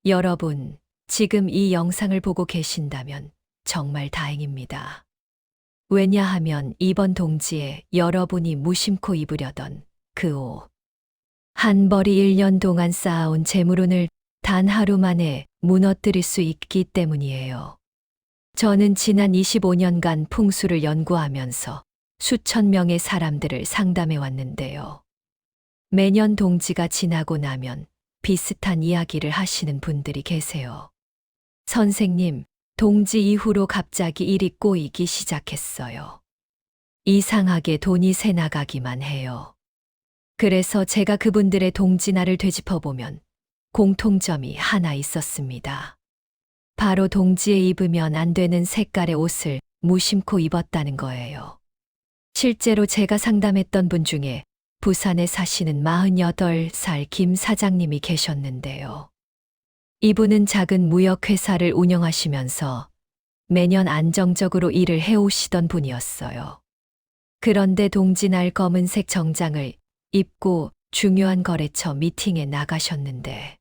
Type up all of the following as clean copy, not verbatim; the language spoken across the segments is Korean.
여러분, 지금 이 영상을 보고 계신다면 정말 다행입니다. 왜냐하면 이번 동지에 여러분이 무심코 입으려던 그 옷. 한 벌이 1년 동안 쌓아온 재물운을 단 하루 만에 무너뜨릴 수 있기 때문이에요. 저는 지난 25년간 풍수를 연구하면서 수천 명의 사람들을 상담해 왔는데요. 매년 동지가 지나고 나면 비슷한 이야기를 하시는 분들이 계세요. 선생님, 동지 이후로 갑자기 일이 꼬이기 시작했어요. 이상하게 돈이 새 나가기만 해요. 그래서 제가 그분들의 동지날을 되짚어보면 공통점이 하나 있었습니다. 바로 동지에 입으면 안 되는 색깔의 옷을 무심코 입었다는 거예요. 실제로 제가 상담했던 분 중에 부산에 사시는 48살 김 사장님이 계셨는데요. 이분은 작은 무역회사를 운영하시면서 매년 안정적으로 일을 해오시던 분이었어요. 그런데 동지날 검은색 정장을 입고 중요한 거래처 미팅에 나가셨는데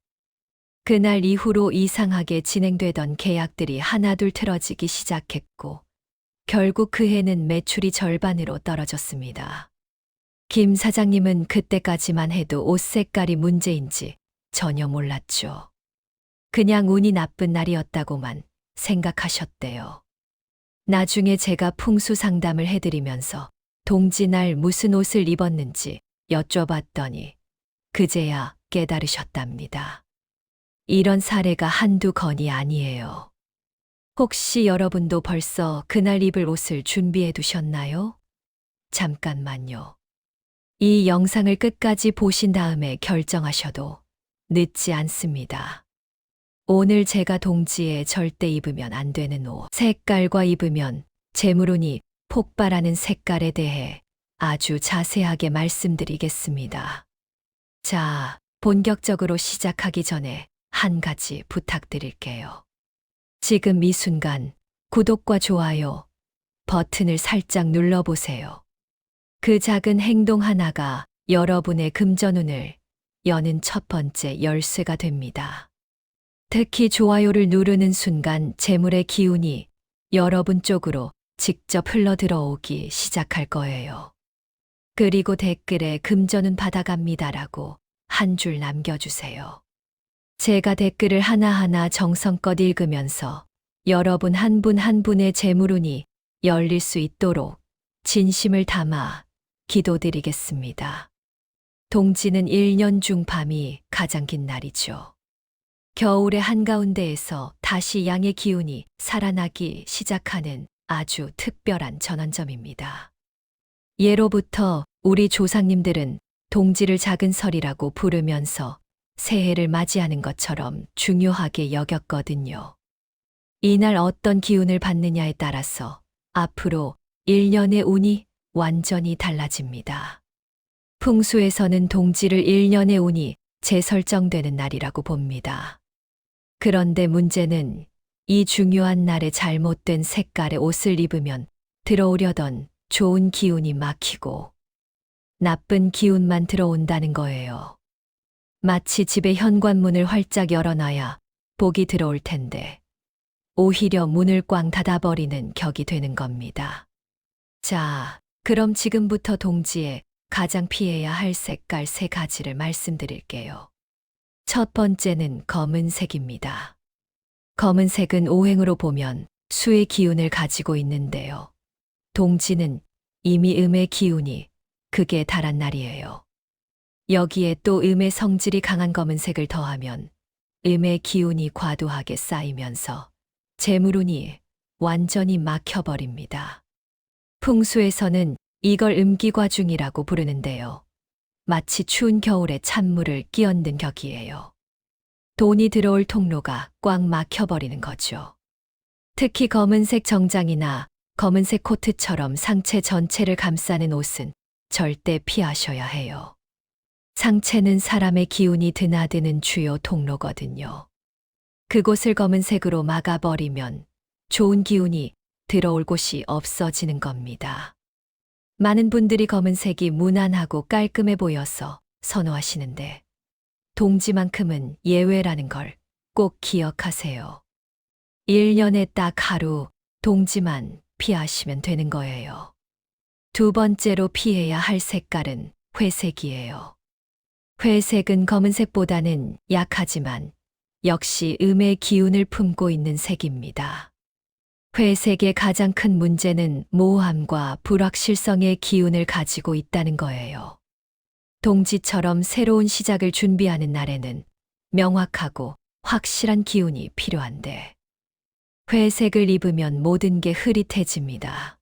그날 이후로 이상하게 진행되던 계약들이 하나둘 틀어지기 시작했고 결국 그 해는 매출이 절반으로 떨어졌습니다. 김 사장님은 그때까지만 해도 옷 색깔이 문제인지 전혀 몰랐죠. 그냥 운이 나쁜 날이었다고만 생각하셨대요. 나중에 제가 풍수 상담을 해드리면서 동지날 무슨 옷을 입었는지 여쭤봤더니 그제야 깨달으셨답니다. 이런 사례가 한두 건이 아니에요. 혹시 여러분도 벌써 그날 입을 옷을 준비해 두셨나요? 잠깐만요. 이 영상을 끝까지 보신 다음에 결정하셔도 늦지 않습니다. 오늘 제가 동지에 절대 입으면 안 되는 옷, 색깔과 입으면 재물운이 폭발하는 색깔에 대해 아주 자세하게 말씀드리겠습니다. 자, 본격적으로 시작하기 전에 한 가지 부탁드릴게요. 지금 이 순간 구독과 좋아요 버튼을 살짝 눌러보세요. 그 작은 행동 하나가 여러분의 금전운을 여는 첫 번째 열쇠가 됩니다. 특히 좋아요를 누르는 순간 재물의 기운이 여러분 쪽으로 직접 흘러 들어오기 시작할 거예요. 그리고 댓글에 금전운 받아갑니다라고 한 줄 남겨주세요. 제가 댓글을 하나하나 정성껏 읽으면서 여러분 한 분 한 분의 재물운이 열릴 수 있도록 진심을 담아 기도드리겠습니다. 동지는 1년 중 밤이 가장 긴 날이죠. 겨울의 한가운데에서 다시 양의 기운이 살아나기 시작하는 아주 특별한 전환점입니다. 예로부터 우리 조상님들은 동지를 작은 설이라고 부르면서 새해를 맞이하는 것처럼 중요하게 여겼거든요. 이날 어떤 기운을 받느냐에 따라서 앞으로 1년의 운이 완전히 달라집니다. 풍수에서는 동지를 1년의 운이 재설정되는 날이라고 봅니다. 그런데 문제는 이 중요한 날에 잘못된 색깔의 옷을 입으면 들어오려던 좋은 기운이 막히고 나쁜 기운만 들어온다는 거예요. 마치 집의 현관문을 활짝 열어놔야 복이 들어올 텐데 오히려 문을 꽝 닫아버리는 격이 되는 겁니다. 자, 그럼 지금부터 동지에 가장 피해야 할 색깔 3가지를 말씀드릴게요. 첫 번째는 검은색입니다. 검은색은 오행으로 보면 수의 기운을 가지고 있는데요. 동지는 이미 음의 기운이 극에 달한 날이에요. 여기에 또 음의 성질이 강한 검은색을 더하면 음의 기운이 과도하게 쌓이면서 재물운이 완전히 막혀버립니다. 풍수에서는 이걸 음기과중이라고 부르는데요. 마치 추운 겨울에 찬물을 끼얹는 격이에요. 돈이 들어올 통로가 꽉 막혀버리는 거죠. 특히 검은색 정장이나 검은색 코트처럼 상체 전체를 감싸는 옷은 절대 피하셔야 해요. 상체는 사람의 기운이 드나드는 주요 통로거든요. 그곳을 검은색으로 막아버리면 좋은 기운이 들어올 곳이 없어지는 겁니다. 많은 분들이 검은색이 무난하고 깔끔해 보여서 선호하시는데 동지만큼은 예외라는 걸 꼭 기억하세요. 1년에 딱 하루 동지만 피하시면 되는 거예요. 두 번째로 피해야 할 색깔은 회색이에요. 회색은 검은색보다는 약하지만 역시 음의 기운을 품고 있는 색입니다. 회색의 가장 큰 문제는 모호함과 불확실성의 기운을 가지고 있다는 거예요. 동지처럼 새로운 시작을 준비하는 날에는 명확하고 확실한 기운이 필요한데, 회색을 입으면 모든 게 흐릿해집니다.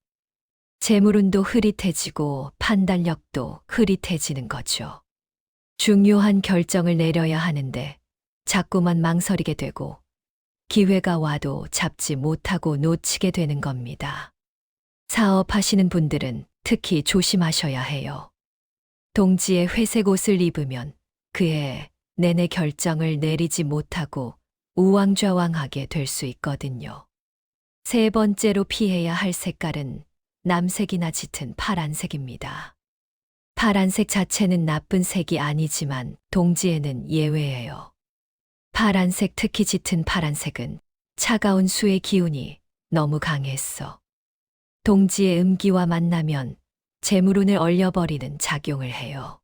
재물운도 흐릿해지고 판단력도 흐릿해지는 거죠. 중요한 결정을 내려야 하는데 자꾸만 망설이게 되고 기회가 와도 잡지 못하고 놓치게 되는 겁니다. 사업하시는 분들은 특히 조심하셔야 해요. 동지의 회색 옷을 입으면 그해 내내 결정을 내리지 못하고 우왕좌왕하게 될 수 있거든요. 세 번째로 피해야 할 색깔은 남색이나 짙은 파란색입니다. 파란색 자체는 나쁜 색이 아니지만 동지에는 예외예요. 파란색, 특히 짙은 파란색은 차가운 수의 기운이 너무 강했어. 동지의 음기와 만나면 재물운을 얼려버리는 작용을 해요.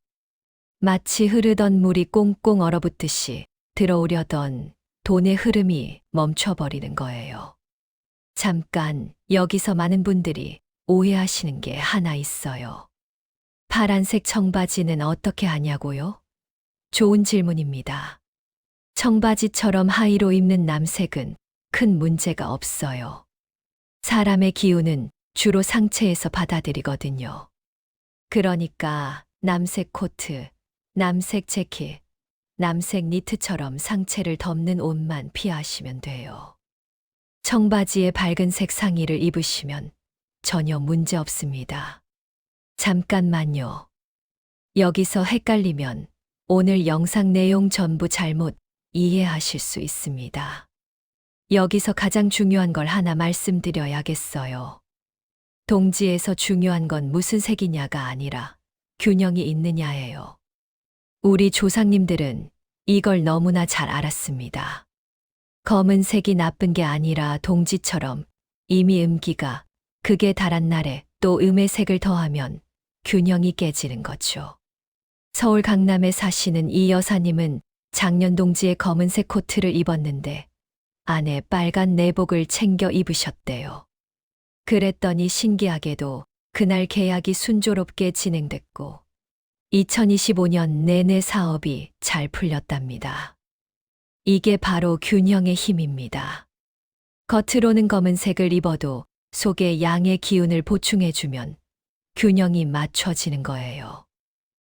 마치 흐르던 물이 꽁꽁 얼어붙듯이 들어오려던 돈의 흐름이 멈춰버리는 거예요. 잠깐 여기서 많은 분들이 오해하시는 게 하나 있어요. 파란색 청바지는 어떻게 하냐고요? 좋은 질문입니다. 청바지처럼 하의로 입는 남색은 큰 문제가 없어요. 사람의 기운은 주로 상체에서 받아들이거든요. 그러니까 남색 코트, 남색 재킷, 남색 니트처럼 상체를 덮는 옷만 피하시면 돼요. 청바지에 밝은색 상의를 입으시면 전혀 문제 없습니다. 잠깐만요. 여기서 헷갈리면 오늘 영상 내용 전부 잘못 이해하실 수 있습니다. 여기서 가장 중요한 걸 하나 말씀드려야겠어요. 동지에서 중요한 건 무슨 색이냐가 아니라 균형이 있느냐예요. 우리 조상님들은 이걸 너무나 잘 알았습니다. 검은색이 나쁜 게 아니라 동지처럼 이미 음기가 극에 달한 날에 또 음의 색을 더하면 균형이 깨지는 거죠. 서울 강남에 사시는 이 여사님은 작년 동지에 검은색 코트를 입었는데 안에 빨간 내복을 챙겨 입으셨대요. 그랬더니 신기하게도 그날 계약이 순조롭게 진행됐고 2025년 내내 사업이 잘 풀렸답니다. 이게 바로 균형의 힘입니다. 겉으로는 검은색을 입어도 속에 양의 기운을 보충해주면 균형이 맞춰지는 거예요.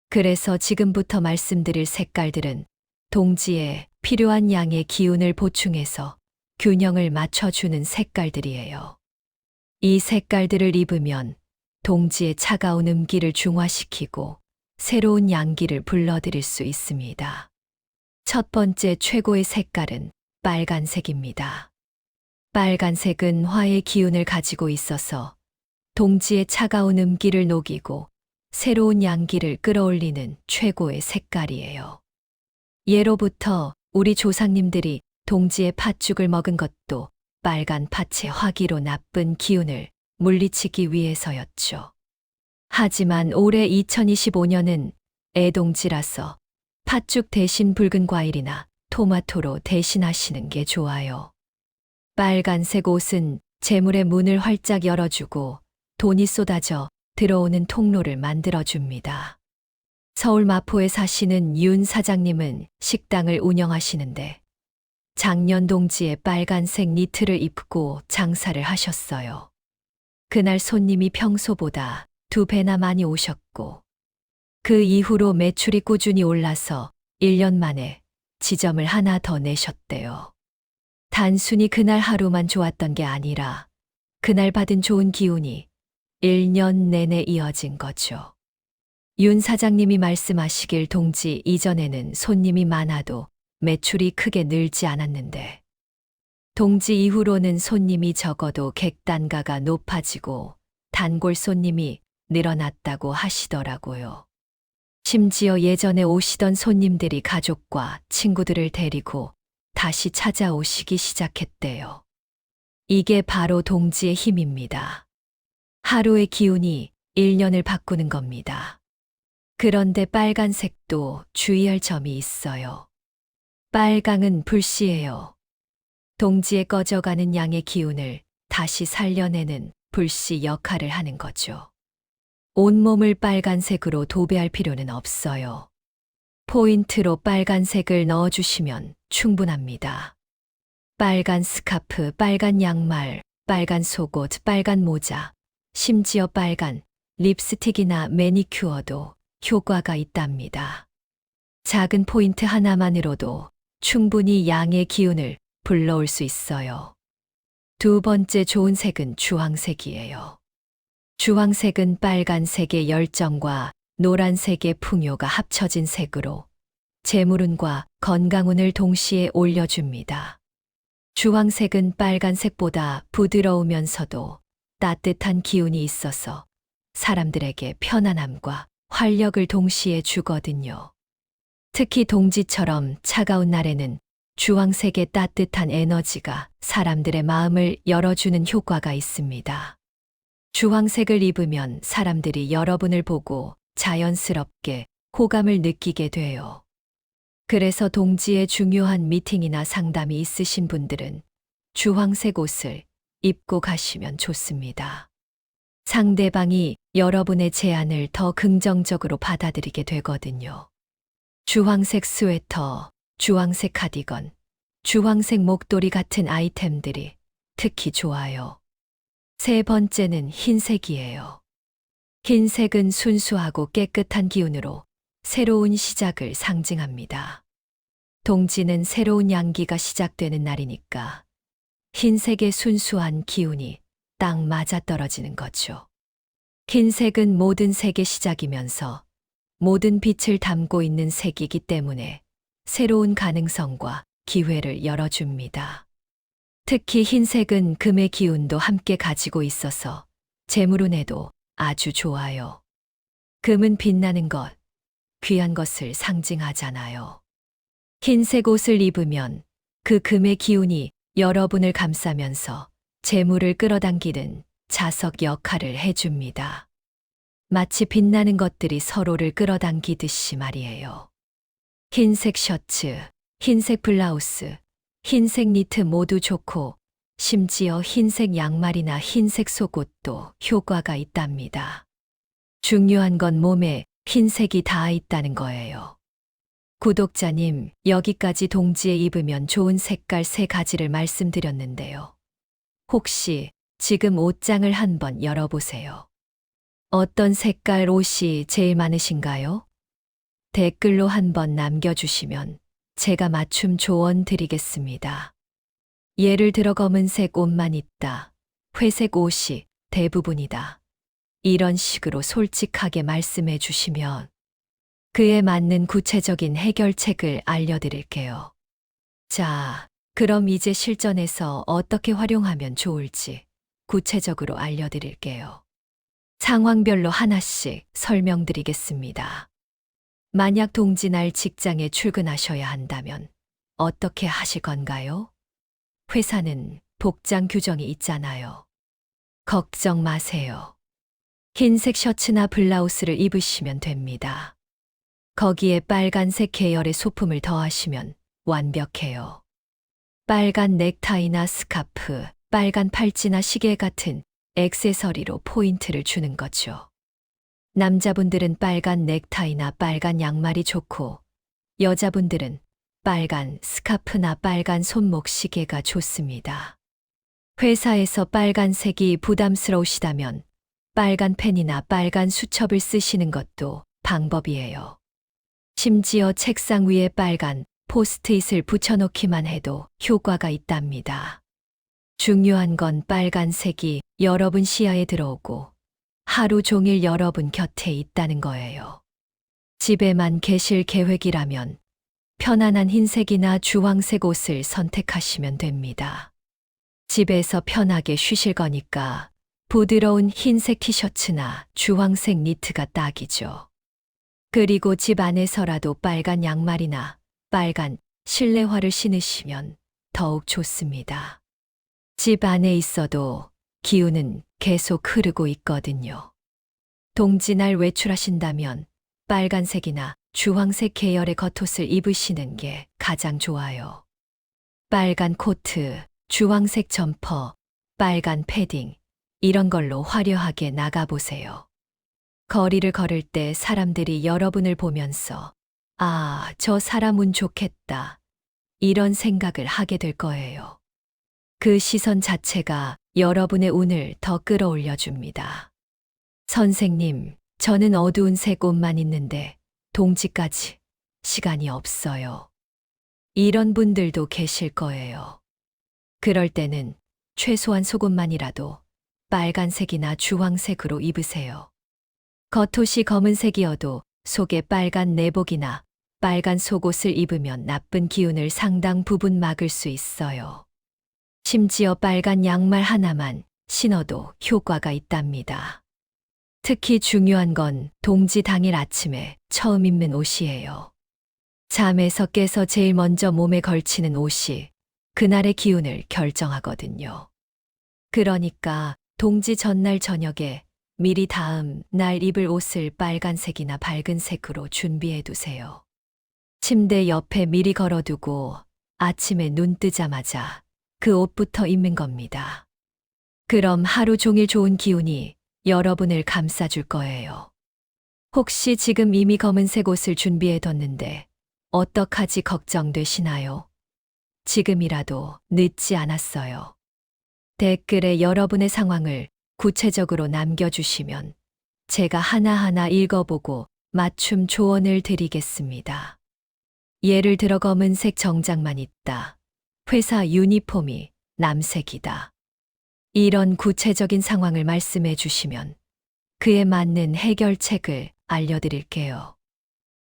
그래서 지금부터 말씀드릴 색깔들은 동지에 필요한 양의 기운을 보충해서 균형을 맞춰주는 색깔들이에요. 이 색깔들을 입으면 동지의 차가운 음기를 중화시키고 새로운 양기를 불러들일 수 있습니다. 첫 번째 최고의 색깔은 빨간색입니다. 빨간색은 화의 기운을 가지고 있어서 동지의 차가운 음기를 녹이고 새로운 양기를 끌어올리는 최고의 색깔이에요. 예로부터 우리 조상님들이 동지의 팥죽을 먹은 것도 빨간 팥의 화기로 나쁜 기운을 물리치기 위해서였죠. 하지만 올해 2025년은 애동지라서 팥죽 대신 붉은 과일이나 토마토로 대신하시는 게 좋아요. 빨간색 옷은 재물의 문을 활짝 열어주고 돈이 쏟아져 들어오는 통로를 만들어줍니다. 서울 마포에 사시는 윤 사장님은 식당을 운영하시는데 작년 동지에 빨간색 니트를 입고 장사를 하셨어요. 그날 손님이 평소보다 2배나 많이 오셨고 그 이후로 매출이 꾸준히 올라서 1년 만에 지점을 하나 더 내셨대요. 단순히 그날 하루만 좋았던 게 아니라 그날 받은 좋은 기운이 1년 내내 이어진 거죠. 윤 사장님이 말씀하시길 동지 이전에는 손님이 많아도 매출이 크게 늘지 않았는데 동지 이후로는 손님이 적어도 객단가가 높아지고 단골 손님이 늘어났다고 하시더라고요. 심지어 예전에 오시던 손님들이 가족과 친구들을 데리고 다시 찾아오시기 시작했대요. 이게 바로 동지의 힘입니다. 하루의 기운이 1년을 바꾸는 겁니다. 그런데 빨간색도 주의할 점이 있어요. 빨강은 불씨예요. 동지에 꺼져가는 양의 기운을 다시 살려내는 불씨 역할을 하는 거죠. 온몸을 빨간색으로 도배할 필요는 없어요. 포인트로 빨간색을 넣어주시면 충분합니다. 빨간 스카프, 빨간 양말, 빨간 속옷, 빨간 모자, 심지어 빨간 립스틱이나 매니큐어도 효과가 있답니다. 작은 포인트 하나만으로도 충분히 양의 기운을 불러올 수 있어요. 두 번째 좋은 색은 주황색이에요. 주황색은 빨간색의 열정과 노란색의 풍요가 합쳐진 색으로 재물운과 건강운을 동시에 올려줍니다. 주황색은 빨간색보다 부드러우면서도 따뜻한 기운이 있어서 사람들에게 편안함과 활력을 동시에 주거든요. 특히 동지처럼 차가운 날에는 주황색의 따뜻한 에너지가 사람들의 마음을 열어주는 효과가 있습니다. 주황색을 입으면 사람들이 여러분을 보고 자연스럽게 호감을 느끼게 돼요. 그래서 동지에 중요한 미팅이나 상담이 있으신 분들은 주황색 옷을 입고 가시면 좋습니다. 상대방이 여러분의 제안을 더 긍정적으로 받아들이게 되거든요. 주황색 스웨터, 주황색 카디건, 주황색 목도리 같은 아이템들이 특히 좋아요. 세 번째는 흰색이에요. 흰색은 순수하고 깨끗한 기운으로 새로운 시작을 상징합니다. 동지는 새로운 양기가 시작되는 날이니까 흰색의 순수한 기운이 딱 맞아떨어지는 거죠. 흰색은 모든 색의 시작이면서 모든 빛을 담고 있는 색이기 때문에 새로운 가능성과 기회를 열어줍니다. 특히 흰색은 금의 기운도 함께 가지고 있어서 재물운에도 아주 좋아요. 금은 빛나는 것, 귀한 것을 상징하잖아요. 흰색 옷을 입으면 그 금의 기운이 여러분을 감싸면서 재물을 끌어당기는 자석 역할을 해줍니다. 마치 빛나는 것들이 서로를 끌어당기듯이 말이에요. 흰색 셔츠, 흰색 블라우스, 흰색 니트 모두 좋고 심지어 흰색 양말이나 흰색 속옷도 효과가 있답니다. 중요한 건 몸에 흰색이 닿아 있다는 거예요. 구독자님, 여기까지 동지에 입으면 좋은 색깔 3가지를 말씀드렸는데요. 혹시 지금 옷장을 한번 열어보세요. 어떤 색깔 옷이 제일 많으신가요? 댓글로 한번 남겨주시면 제가 맞춤 조언 드리겠습니다. 예를 들어 검은색 옷만 있다. 회색 옷이 대부분이다. 이런 식으로 솔직하게 말씀해 주시면 그에 맞는 구체적인 해결책을 알려드릴게요. 자, 그럼 이제 실전에서 어떻게 활용하면 좋을지 구체적으로 알려드릴게요. 상황별로 하나씩 설명드리겠습니다. 만약 동지날 직장에 출근하셔야 한다면 어떻게 하실 건가요? 회사는 복장 규정이 있잖아요. 걱정 마세요. 흰색 셔츠나 블라우스를 입으시면 됩니다. 거기에 빨간색 계열의 소품을 더하시면 완벽해요. 빨간 넥타이나 스카프, 빨간 팔찌나 시계 같은 액세서리로 포인트를 주는 거죠. 남자분들은 빨간 넥타이나 빨간 양말이 좋고 여자분들은 빨간 스카프나 빨간 손목 시계가 좋습니다. 회사에서 빨간색이 부담스러우시다면 빨간 펜이나 빨간 수첩을 쓰시는 것도 방법이에요. 심지어 책상 위에 빨간 포스트잇을 붙여놓기만 해도 효과가 있답니다. 중요한 건 빨간색이 여러분 시야에 들어오고 하루 종일 여러분 곁에 있다는 거예요. 집에만 계실 계획이라면 편안한 흰색이나 주황색 옷을 선택하시면 됩니다. 집에서 편하게 쉬실 거니까 부드러운 흰색 티셔츠나 주황색 니트가 딱이죠. 그리고 집 안에서라도 빨간 양말이나 빨간 실내화를 신으시면 더욱 좋습니다. 집 안에 있어도 기운은 계속 흐르고 있거든요. 동지날 외출하신다면 빨간색이나 주황색 계열의 겉옷을 입으시는 게 가장 좋아요. 빨간 코트, 주황색 점퍼, 빨간 패딩, 이런 걸로 화려하게 나가보세요. 거리를 걸을 때 사람들이 여러분을 보면서 아, 저 사람 운 좋겠다. 이런 생각을 하게 될 거예요. 그 시선 자체가 여러분의 운을 더 끌어올려 줍니다. 선생님, 저는 어두운 색 옷만 있는데 동지까지 시간이 없어요. 이런 분들도 계실 거예요. 그럴 때는 최소한 속옷만이라도 빨간색이나 주황색으로 입으세요. 겉옷이 검은색이어도 속에 빨간 내복이나 빨간 속옷을 입으면 나쁜 기운을 상당 부분 막을 수 있어요. 심지어 빨간 양말 하나만 신어도 효과가 있답니다. 특히 중요한 건 동지 당일 아침에 처음 입는 옷이에요. 잠에서 깨서 제일 먼저 몸에 걸치는 옷이 그날의 기운을 결정하거든요. 그러니까 동지 전날 저녁에 미리 다음 날 입을 옷을 빨간색이나 밝은 색으로 준비해 두세요. 침대 옆에 미리 걸어두고 아침에 눈 뜨자마자 그 옷부터 입는 겁니다. 그럼 하루 종일 좋은 기운이 여러분을 감싸줄 거예요. 혹시 지금 이미 검은색 옷을 준비해 뒀는데 어떡하지 걱정되시나요? 지금이라도 늦지 않았어요. 댓글에 여러분의 상황을 구체적으로 남겨주시면 제가 하나하나 읽어보고 맞춤 조언을 드리겠습니다. 예를 들어 검은색 정장만 있다. 회사 유니폼이 남색이다. 이런 구체적인 상황을 말씀해 주시면 그에 맞는 해결책을 알려드릴게요.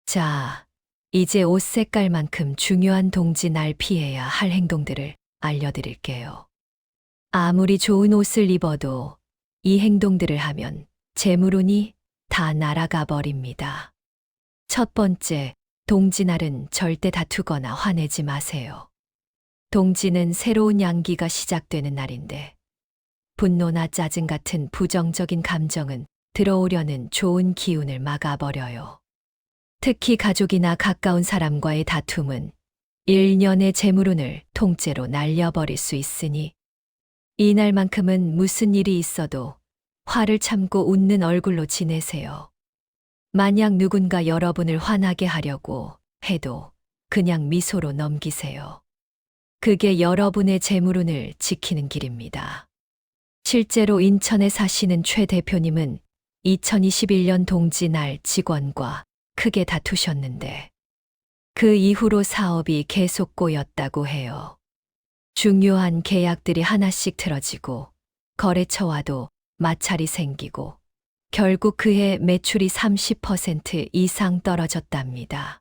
자, 이제 옷 색깔만큼 중요한 동지 날 피해야 할 행동들을 알려드릴게요. 아무리 좋은 옷을 입어도 이 행동들을 하면 재물운이 다 날아가 버립니다. 첫 번째, 동지날은 절대 다투거나 화내지 마세요. 동지는 새로운 양기가 시작되는 날인데 분노나 짜증 같은 부정적인 감정은 들어오려는 좋은 기운을 막아버려요. 특히 가족이나 가까운 사람과의 다툼은 1년의 재물운을 통째로 날려버릴 수 있으니 이날만큼은 무슨 일이 있어도 화를 참고 웃는 얼굴로 지내세요. 만약 누군가 여러분을 화나게 하려고 해도 그냥 미소로 넘기세요. 그게 여러분의 재물운을 지키는 길입니다. 실제로 인천에 사시는 최 대표님은 2021년 동지날 직원과 크게 다투셨는데 그 이후로 사업이 계속 꼬였다고 해요. 중요한 계약들이 하나씩 틀어지고 거래처와도 마찰이 생기고 결국 그해 매출이 30% 이상 떨어졌답니다.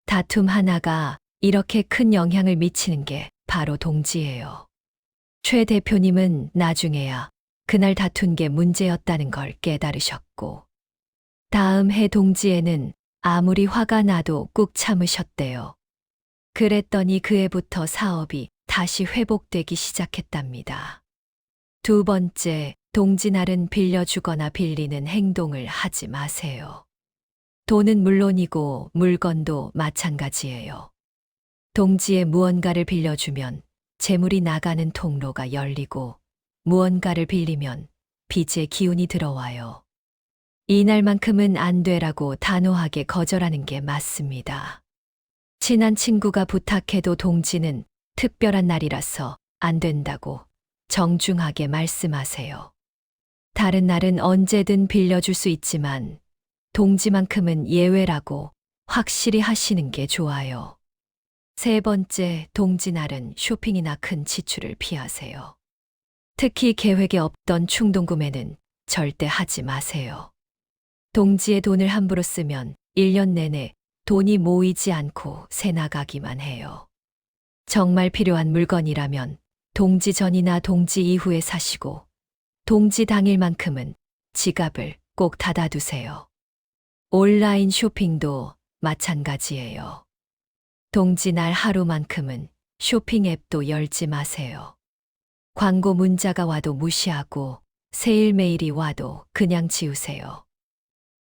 다툼 하나가 이렇게 큰 영향을 미치는 게 바로 동지예요. 최 대표님은 나중에야 그날 다툰 게 문제였다는 걸 깨달으셨고 다음 해 동지에는 아무리 화가 나도 꾹 참으셨대요. 그랬더니 그 해부터 사업이 다시 회복되기 시작했답니다. 두 번째, 동지날은 빌려주거나 빌리는 행동을 하지 마세요. 돈은 물론이고 물건도 마찬가지예요. 동지에 무언가를 빌려주면 재물이 나가는 통로가 열리고 무언가를 빌리면 빚의 기운이 들어와요. 이날만큼은 안 되라고 단호하게 거절하는 게 맞습니다. 친한 친구가 부탁해도 동지는 특별한 날이라서 안 된다고 정중하게 말씀하세요. 다른 날은 언제든 빌려줄 수 있지만 동지만큼은 예외라고 확실히 하시는 게 좋아요. 세 번째, 동지날은 쇼핑이나 큰 지출을 피하세요. 특히 계획에 없던 충동구매는 절대 하지 마세요. 동지의 돈을 함부로 쓰면 1년 내내 돈이 모이지 않고 새나가기만 해요. 정말 필요한 물건이라면 동지 전이나 동지 이후에 사시고 동지 당일만큼은 지갑을 꼭 닫아두세요. 온라인 쇼핑도 마찬가지예요. 동지날 하루만큼은 쇼핑 앱도 열지 마세요. 광고 문자가 와도 무시하고 세일 메일이 와도 그냥 지우세요.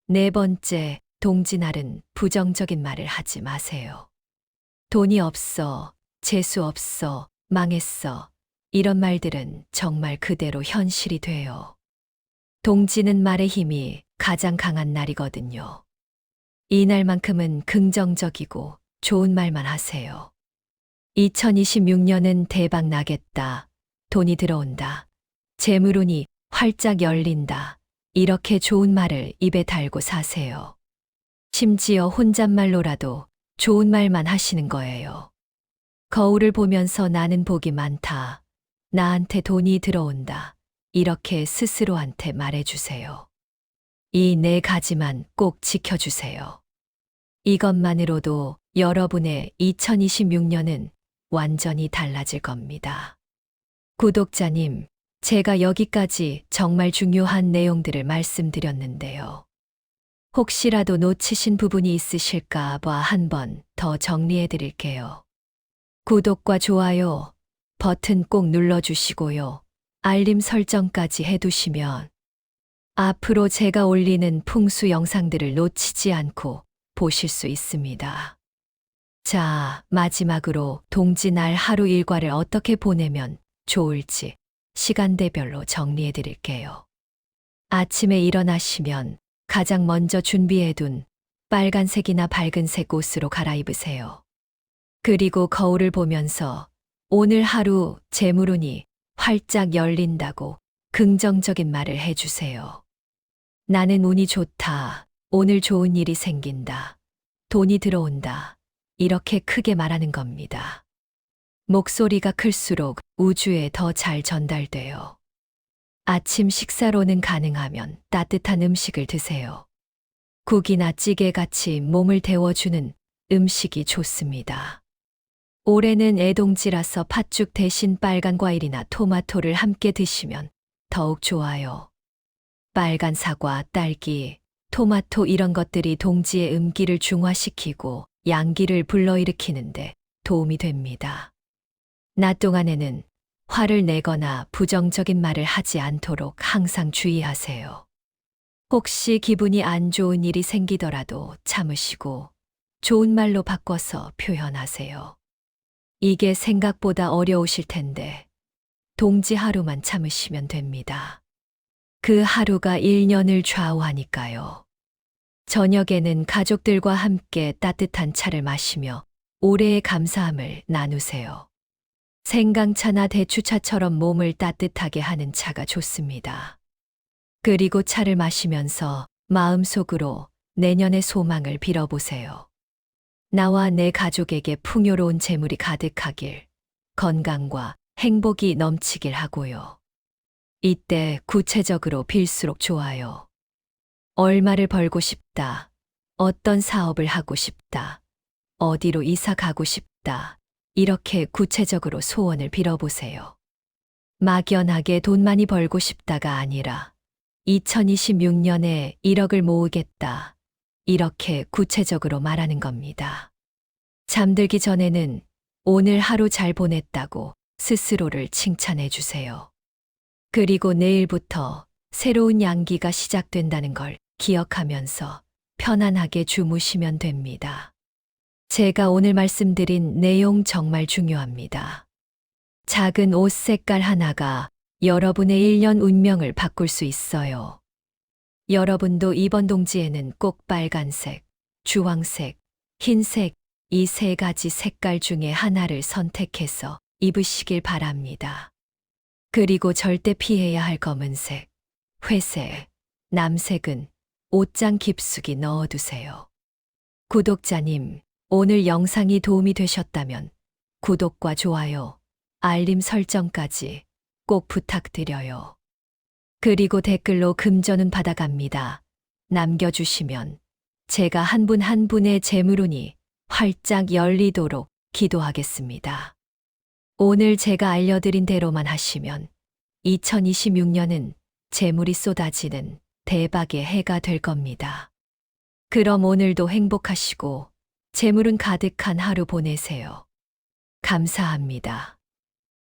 네 번째, 동지날은 부정적인 말을 하지 마세요. 돈이 없어, 재수 없어, 망했어. 이런 말들은 정말 그대로 현실이 돼요. 동지는 말의 힘이 가장 강한 날이거든요. 이날만큼은 긍정적이고 좋은 말만 하세요. 2026년은 대박 나겠다. 돈이 들어온다. 재물운이 활짝 열린다. 이렇게 좋은 말을 입에 달고 사세요. 심지어 혼잣말로라도 좋은 말만 하시는 거예요. 거울을 보면서 나는 복이 많다. 나한테 돈이 들어온다. 이렇게 스스로한테 말해주세요. 이 네 가지만 꼭 지켜주세요. 이것만으로도 여러분의 2026년은 완전히 달라질 겁니다. 구독자님, 제가 여기까지 정말 중요한 내용들을 말씀드렸는데요. 혹시라도 놓치신 부분이 있으실까 봐 한번 더 정리해 드릴게요. 구독과 좋아요 버튼 꼭 눌러주시고요. 알림 설정까지 해두시면 앞으로 제가 올리는 풍수 영상들을 놓치지 않고 보실 수 있습니다. 자, 마지막으로 동지날 하루 일과를 어떻게 보내면 좋을지 시간대별로 정리해 드릴게요. 아침에 일어나시면 가장 먼저 준비해둔 빨간색이나 밝은색 옷으로 갈아입으세요. 그리고 거울을 보면서 오늘 하루 재물운이 활짝 열린다고 긍정적인 말을 해주세요. 나는 운이 좋다. 오늘 좋은 일이 생긴다. 돈이 들어온다. 이렇게 크게 말하는 겁니다. 목소리가 클수록 우주에 더 잘 전달돼요. 아침 식사로는 가능하면 따뜻한 음식을 드세요. 국이나 찌개 같이 몸을 데워주는 음식이 좋습니다. 올해는 애동지라서 팥죽 대신 빨간 과일이나 토마토를 함께 드시면 더욱 좋아요. 빨간 사과, 딸기, 토마토 이런 것들이 동지의 음기를 중화시키고 양기를 불러일으키는데 도움이 됩니다. 낮 동안에는 화를 내거나 부정적인 말을 하지 않도록 항상 주의하세요. 혹시 기분이 안 좋은 일이 생기더라도 참으시고 좋은 말로 바꿔서 표현하세요. 이게 생각보다 어려우실 텐데 동지 하루만 참으시면 됩니다. 그 하루가 1년을 좌우하니까요. 저녁에는 가족들과 함께 따뜻한 차를 마시며 올해의 감사함을 나누세요. 생강차나 대추차처럼 몸을 따뜻하게 하는 차가 좋습니다. 그리고 차를 마시면서 마음속으로 내년의 소망을 빌어보세요. 나와 내 가족에게 풍요로운 재물이 가득하길, 건강과 행복이 넘치길 하고요. 이때 구체적으로 빌수록 좋아요. 얼마를 벌고 싶다. 어떤 사업을 하고 싶다. 어디로 이사 가고 싶다. 이렇게 구체적으로 소원을 빌어보세요. 막연하게 돈 많이 벌고 싶다가 아니라 2026년에 1억을 모으겠다. 이렇게 구체적으로 말하는 겁니다. 잠들기 전에는 오늘 하루 잘 보냈다고 스스로를 칭찬해 주세요. 그리고 내일부터 새로운 양기가 시작된다는 걸 기억하면서 편안하게 주무시면 됩니다. 제가 오늘 말씀드린 내용 정말 중요합니다. 작은 옷 색깔 하나가 여러분의 1년 운명을 바꿀 수 있어요. 여러분도 이번 동지에는 꼭 빨간색, 주황색, 흰색 이 세 가지 색깔 중에 하나를 선택해서 입으시길 바랍니다. 그리고 절대 피해야 할 검은색, 회색, 남색은 옷장 깊숙이 넣어두세요. 구독자님, 오늘 영상이 도움이 되셨다면 구독과 좋아요, 알림 설정까지 꼭 부탁드려요. 그리고 댓글로 금전운 받아갑니다. 남겨주시면 제가 한 분 한 분의 재물운이 활짝 열리도록 기도하겠습니다. 오늘 제가 알려드린 대로만 하시면 2026년은 재물이 쏟아지는 대박의 해가 될 겁니다. 그럼 오늘도 행복하시고 재물은 가득한 하루 보내세요. 감사합니다.